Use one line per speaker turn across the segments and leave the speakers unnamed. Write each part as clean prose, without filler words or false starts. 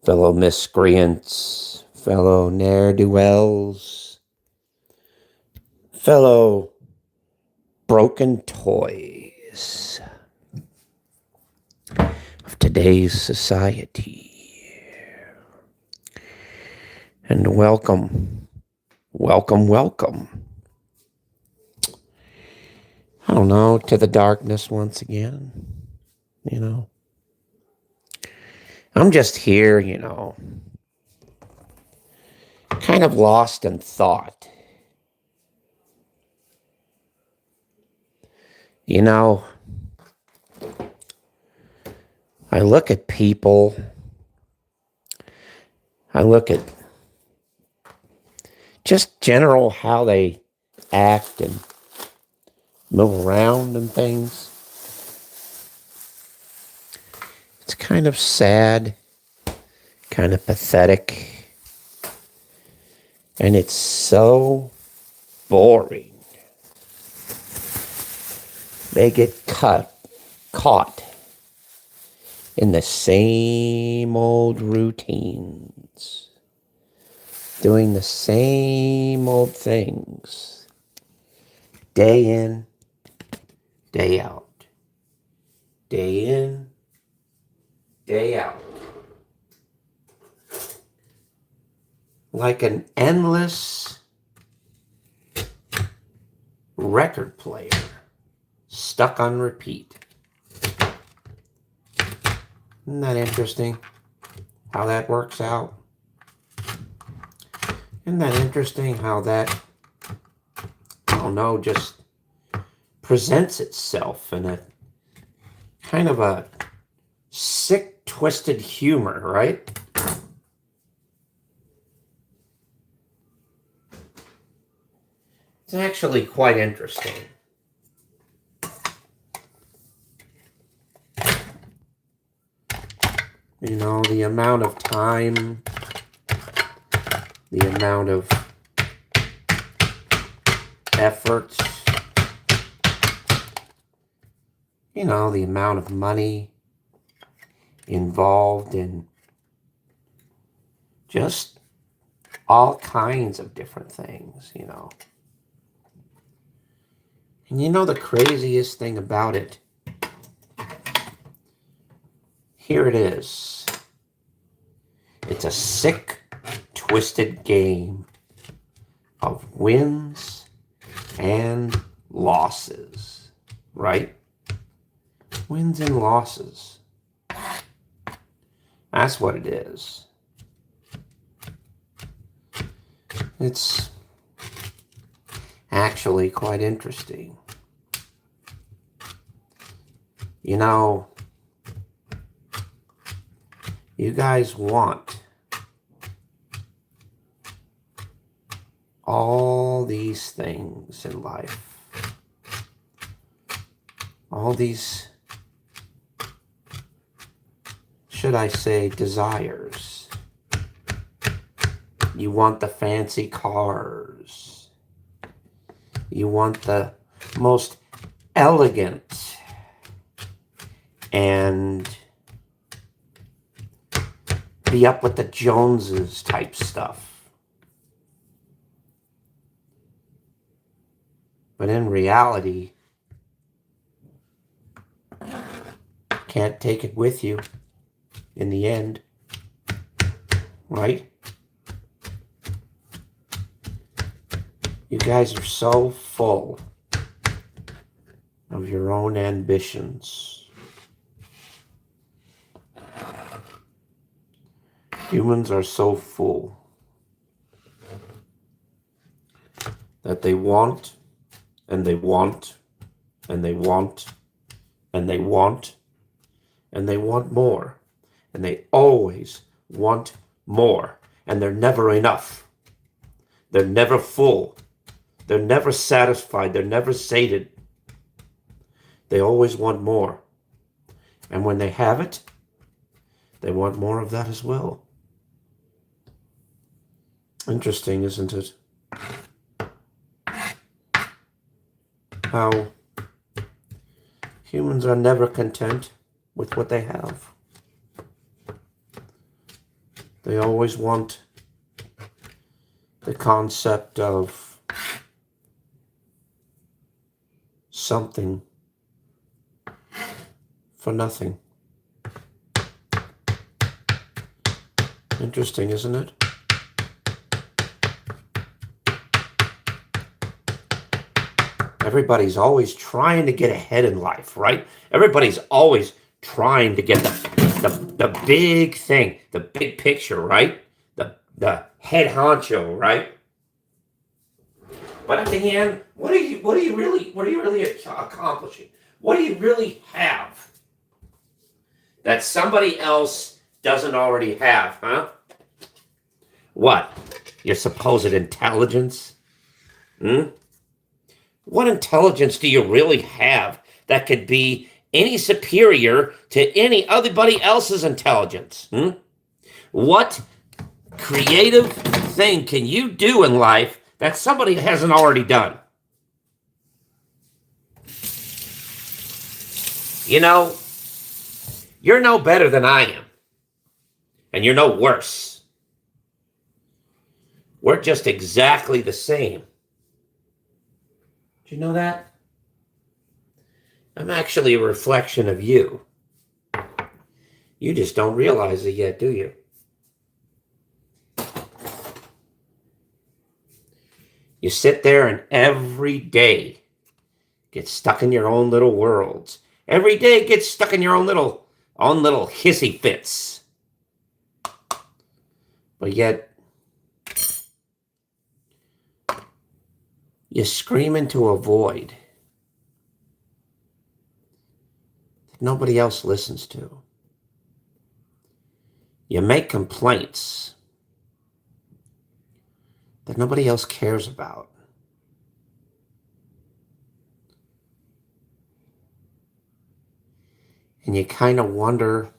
fellow miscreants, fellow ne'er-do-wells, fellow broken toys of today's society. And welcome. I don't know, to the darkness once again. I'm just here, kind of lost in thought. I look at people, I look at just general how they act and move around and things. It's kind of sad, kind of pathetic, and it's so boring. They get caught in the same old routines, doing the same old things, day in, day out, day in, day out. Like an endless record player stuck on repeat. Isn't that interesting how that works out? Isn't that interesting how that, just presents itself in a kind of a sick, twisted humor, right? It's actually quite interesting. The amount of time, the amount of effort, the amount of money involved in just all kinds of different things, And the craziest thing about it, here it is. It's a sick, twisted game of wins and losses, right? Wins and losses. That's what it is. It's actually quite interesting. You guys want all these things in life. All these, should I say, desires. You want the fancy cars. You want the most elegant and be up with the Joneses type stuff. But in reality, can't take it with you in the end, right? You guys are so full of your own ambitions. Humans are so full that they want, and they want, and they want, and they want, and they want more. And they always want more. And they're never enough. They're never full. They're never satisfied. They're never sated. They always want more. And when they have it, they want more of that as well. Interesting, isn't it? How humans are never content with what they have. They always want the concept of something for nothing. Interesting, isn't it? Everybody's always trying to get ahead in life, right? Everybody's always trying to get the big thing, the big picture, right? The head honcho, right? But at the end, what are you really accomplishing? What do you really have that somebody else doesn't already have, huh? What? Your supposed intelligence? Hmm? What intelligence do you really have that could be any superior to anybody else's intelligence? Hmm? What creative thing can you do in life that somebody hasn't already done? You know, you're no better than I am, and you're no worse. We're just exactly the same. Do you know that? I'm actually a reflection of you. You just don't realize it yet, do you? You sit there and every day get stuck in your own little worlds. Every day get stuck in your own little hissy fits. But yet you scream into a void that nobody else listens to. You make complaints that nobody else cares about. And you kind of wonder,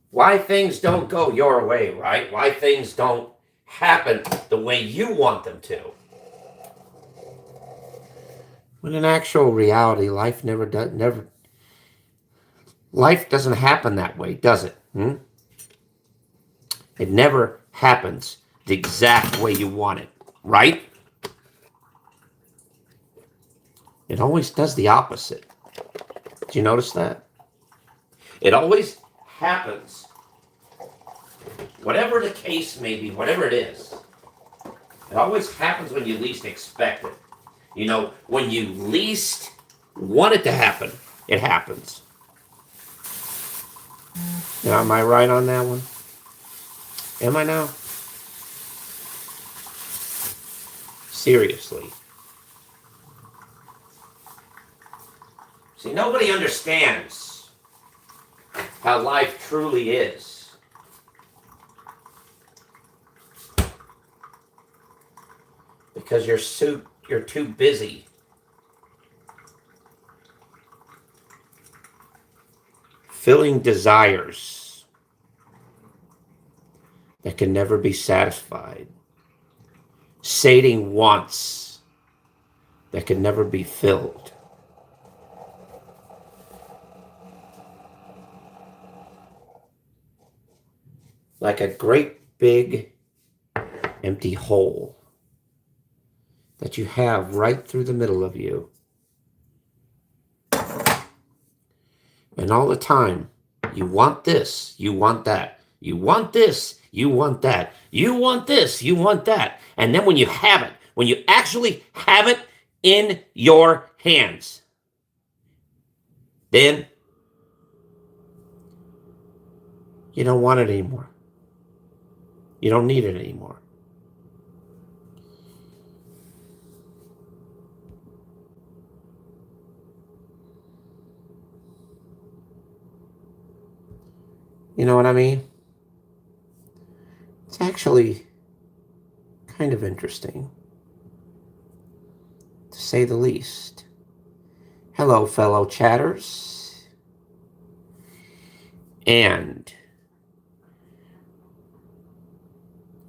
why things don't go your way, right? Why things don't happen the way you want them to. When in actual reality, life life doesn't happen that way, does it? It never happens the exact way you want it, right? It always does the opposite. Do you notice that? It always happens, whatever the case may be, whatever it is, it always happens when you least expect it. When you least want it to happen, it happens. Now, am I right on that one? Am I now? Seriously. See, nobody understands how life truly is. Because you're too busy filling desires that can never be satisfied, sating wants that can never be filled. Like a great big empty hole that you have right through the middle of you. And all the time, you want this, you want that. You want this, you want that. You want this, you want that. And then when you have it, when you actually have it in your hands, then you don't want it anymore. You don't need it anymore. You know what I mean? It's actually kind of interesting, to say the least. Hello, fellow chatters. And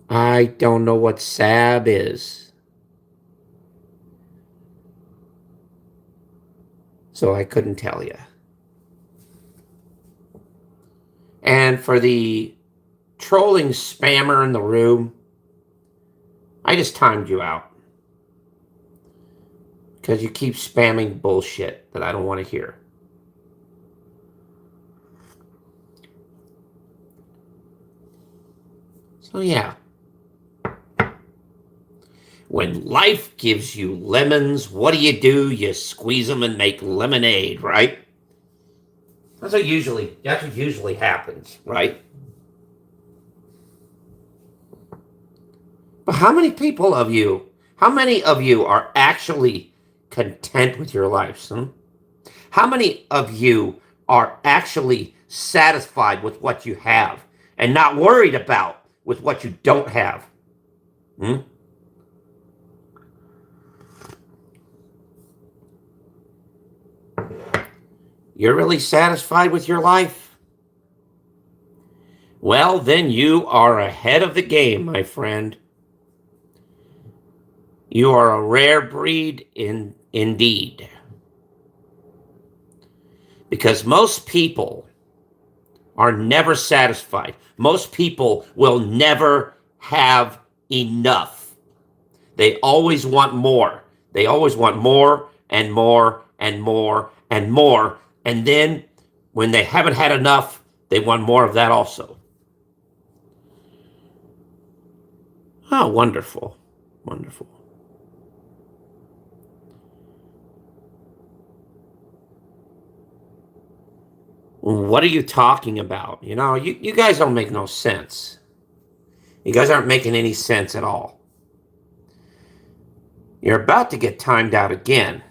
I don't know what SAB is, so I couldn't tell you. And for the trolling spammer in the room, I just timed you out. Because you keep spamming bullshit that I don't want to hear. So yeah. When life gives you lemons, what do? You squeeze them and make lemonade, right? That's what usually happens, right? But how many of you are actually content with your lives? How many of you are actually satisfied with what you have and not worried about with what you don't have? Hmm? You're really satisfied with your life? Well, then you are ahead of the game, my friend. You are a rare breed indeed. Because most people are never satisfied. Most people will never have enough. They always want more. They always want more and more and more and more. And then when they haven't had enough, they want more of that also. Oh, wonderful. Wonderful. What are you talking about? You guys don't make no sense. You guys aren't making any sense at all. You're about to get timed out again.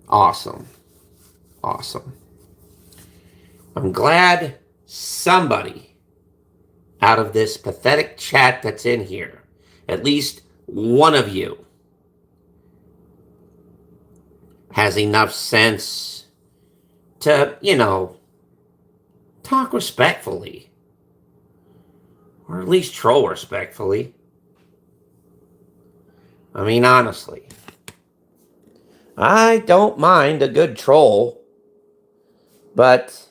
Awesome. Awesome. I'm glad somebody out of this pathetic chat that's in here, at least one of you, has enough sense to, talk respectfully. Or at least troll respectfully. I mean, honestly. I don't mind a good troll, but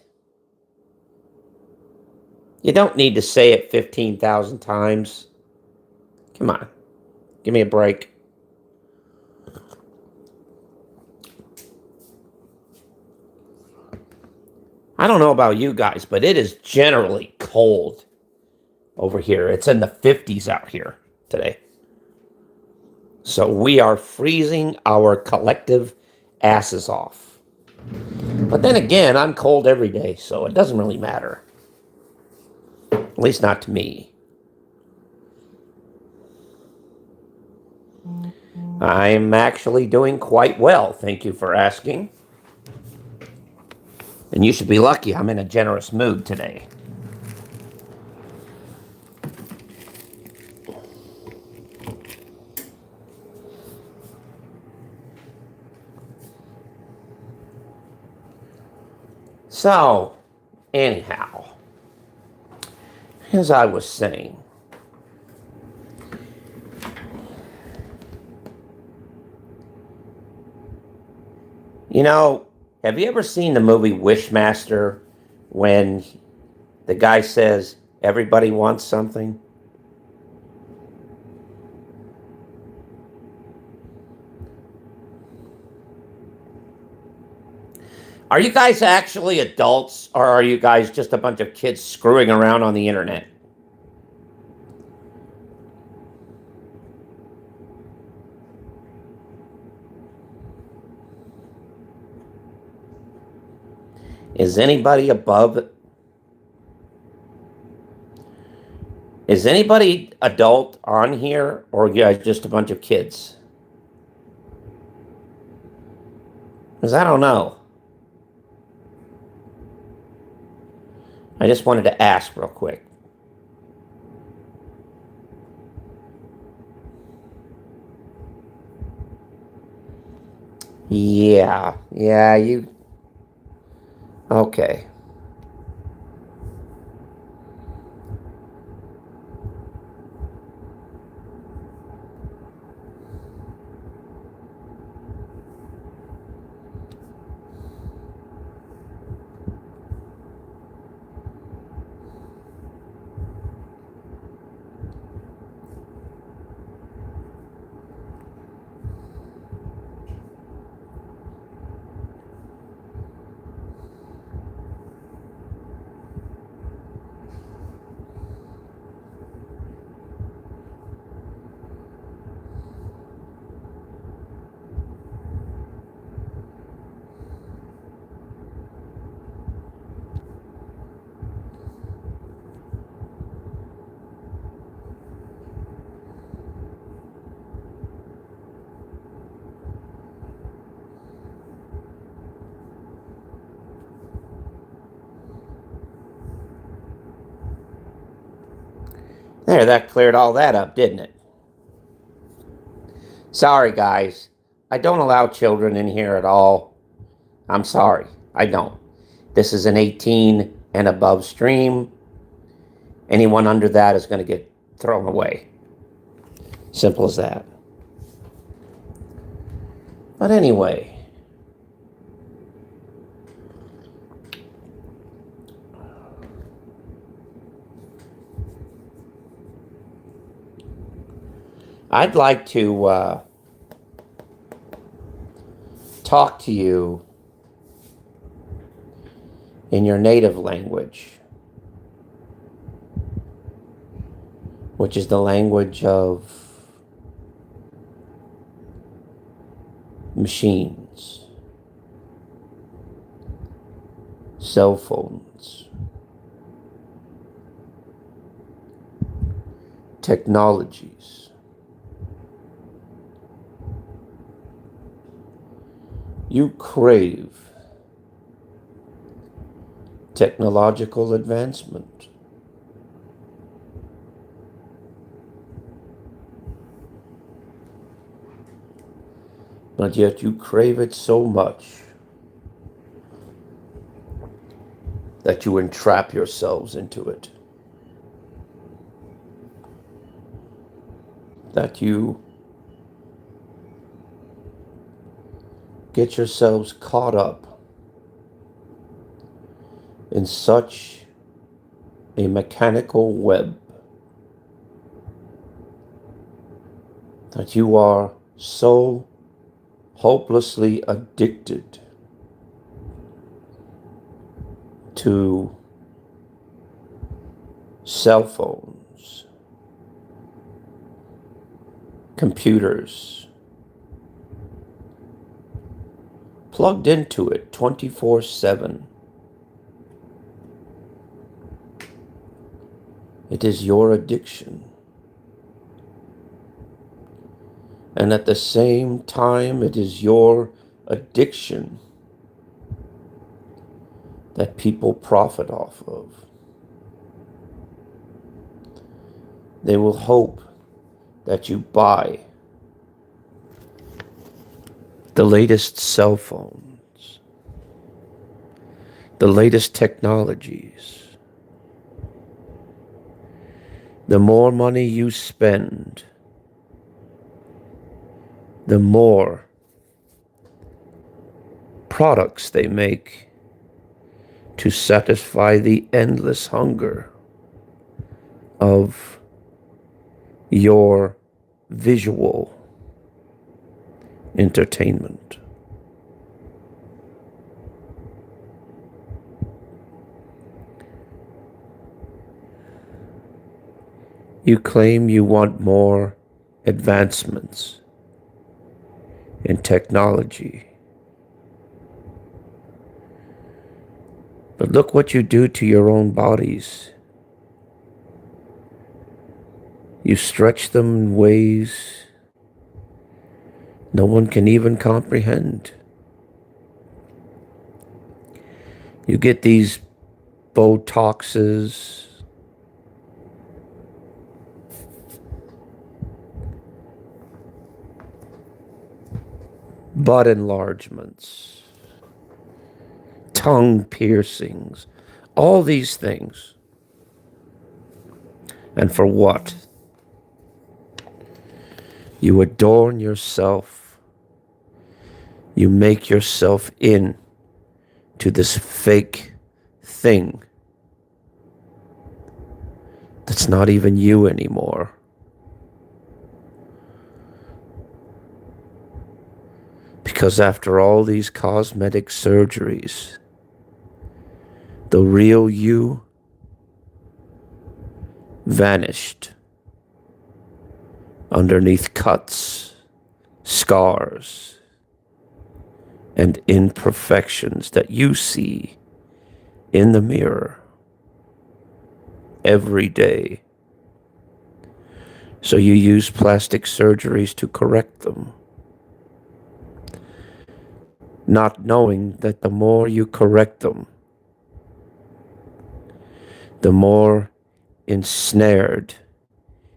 you don't need to say it 15,000 times. Come on. Give me a break. I don't know about you guys, but it is generally cold over here. It's in the 50s out here today. So we are freezing our collective asses off. But then again, I'm cold every day, so it doesn't really matter. At least not to me. I'm actually doing quite well, thank you for asking. And you should be lucky I'm in a generous mood today. So, anyhow, as I was saying, have you ever seen the movie Wishmaster when the guy says everybody wants something? Are you guys actually adults, or are you guys just a bunch of kids screwing around on the internet? Is anybody adult on here, or are you guys just a bunch of kids? Because I don't know. I just wanted to ask real quick. Yeah, you... Okay. There, that cleared all that up, didn't it? Sorry, guys. I don't allow children in here at all. I'm sorry. I don't. This is an 18 and above stream. Anyone under that is going to get thrown away. Simple as that. But anyway, I'd like to talk to you in your native language, which is the language of machines, cell phones, technologies. You crave technological advancement. But yet you crave it so much that you entrap yourselves into it. That you get yourselves caught up in such a mechanical web that you are so hopelessly addicted to cell phones, computers, plugged into it 24/7. It is your addiction. And at the same time, it is your addiction that people profit off of. They will hope that you buy the latest cell phones, the latest technologies. The more money you spend, the more products they make to satisfy the endless hunger of your visual entertainment. You claim you want more advancements in technology. But look what you do to your own bodies. You stretch them in ways no one can even comprehend. You get these Botoxes, butt enlargements, tongue piercings, all these things. And for what? You adorn yourself. You make yourself in to this fake thing that's not even you anymore. Because after all these cosmetic surgeries, the real you vanished underneath cuts, scars, and imperfections that you see in the mirror every day. So you use plastic surgeries to correct them, not knowing that the more you correct them, the more ensnared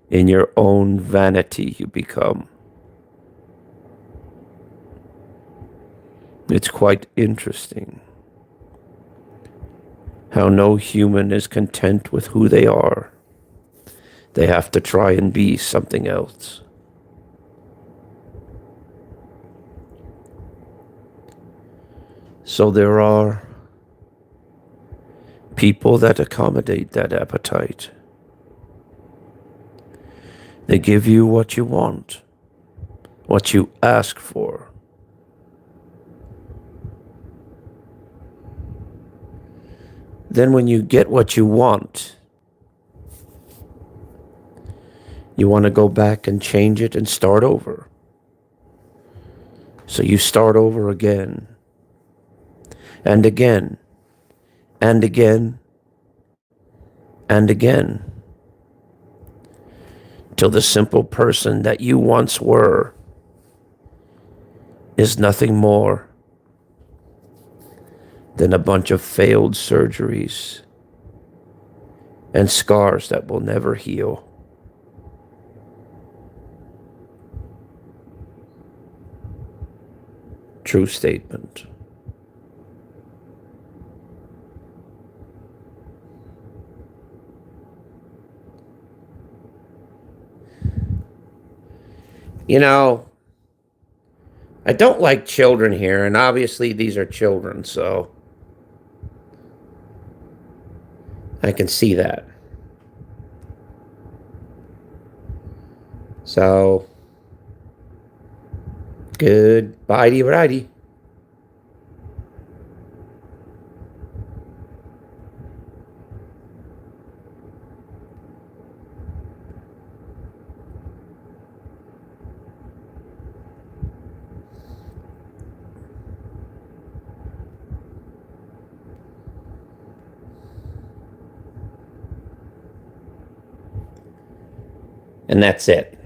In your own vanity, you become. It's quite interesting how no human is content with who they are. They have to try and be something else. So there are people that accommodate that appetite. They give you what you want, what you ask for. Then when you get what you want to go back and change it and start over. So you start over again and again and again and again till the simple person that you once were is nothing more than a bunch of failed surgeries and scars that will never heal. True statement. You know, I don't like children here, and obviously these are children, so I can see that. So, goodbye, righty. And that's it.